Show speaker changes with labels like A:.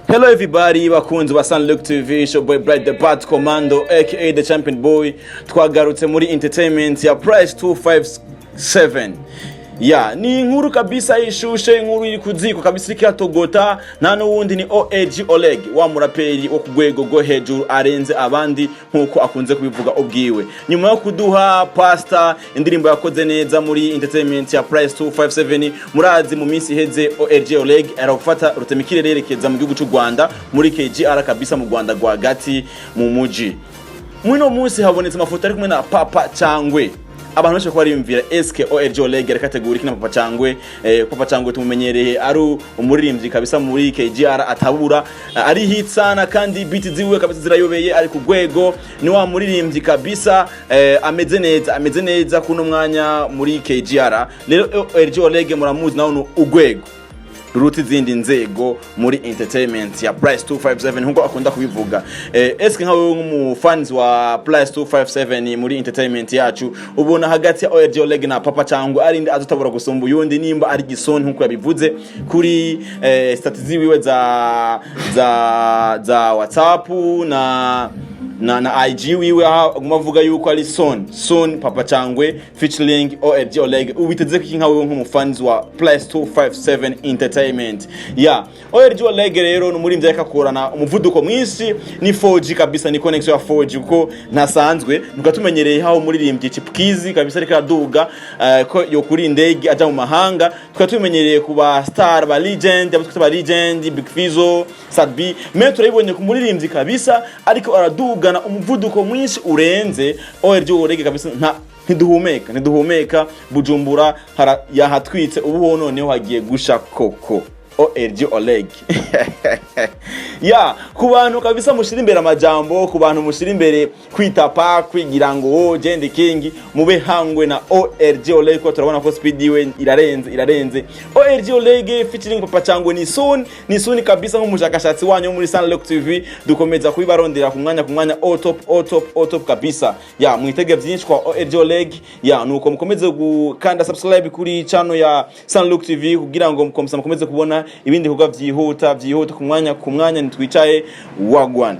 A: Hello everybody, bakunzi ba Sun-Look TV, show boy Britgh the bad commando aka the champion boy. Twagarutse muri entertainment ya price 257. Ya, ni inkuru kabisa ishushe, inkuru iri kuziko kabisa ikatogota, nta nuwundi ni O.L.G Olegue, wa muraperi wo kugwego go hejuru arenze abandi nkuko akunze kubivuga ubwiwe. Nyuma yo kuduha pasta indirimbo yakoze neza muri entertainment ya price 257, murazi mu minsi iheze O.L.G Olegue arafata rutemikire rerekeza mu gihugu cy'u Rwanda muri KGR kabisa mu Rwanda rwagati mu muji. Mwino munsi habonetse amafoto ari kumwe na Papa Cangwe. Abantu benshi ko bariyumvira eske O.L.G Olegue rekategura kina Papa Cangwe. Papa Cangwe tumumenyereye ari umuririmbyi kabisa muri KGR atabura, ari hit sana kandi beat ziwe kabisa zirayobeye, ari ku rwego, ni wa muririmbyi kabisa ameze neza kuno mwanya muri KGR. Rero O.L.G Olegue muramuzi nawo ugwego ruruti zindi nzego muri entertainment ya price 257 nkuko akunda kubivuga. Eske nkawe mu fans wa price 257 muri entertainment yacu ubona hagati ya O.L.G Olegue na Papa Cangwe arinde azutabura gusumba yundi nimba ari gisoni nkuko yabivuze kuri statut ziwe za WhatsApp na IG wiwe avuga yuko ari Soon Papa Cangwe featuring O.L.G Olegue. Ubiteze ki nkawe nk'umufans wa plus 257 entertainment. Ya, O.L.G Olegue rero n'umurimvyi yakakorana umuvuduko mwinshi, ni 4G kabisa, ni connection ya 4G uko ntasanzwe, mukatumenyereye hawo muririmbyi Britgh kabisa reka duga ko yo kuri indege aja mu mahanga. Tukatumenyereye kuba star ba legend, abutwa legend Big Fizo Sadbi, me turayibonye ku muririmbyi kabisa ariko araduga na umuvuduko mwinshi urenze. O.L.G Olegue kabisa ntiduhumeka Bujumbura yahatwitse ubu noneho hagiye gusha koko O.L.G Olegue. Ya, ku bantu kabisa mushira imbere amajambo, ku bantu mushira imbere kwitapa kwigira ngo gende king, mube hangwe na O.L.G Olegue ko turabona ko speed iwe irarenze. O.L.G Olegue featuring Papa Cangwe ni Soon kabisa nk'umushakashatsi wanyu muri Sun-Look TV, dukomeza kubibarondera ku mwanya o top kabisa. Ya, mwitege byinshi kwa O.L.G Olegue. Ya, nuko mukomeze gukanda subscribe kuri channel ya Sun-Look TV kugira ngo mukomeze kubona ibindi bikorwa byihuta ku mwanya nitwicaye wagwana.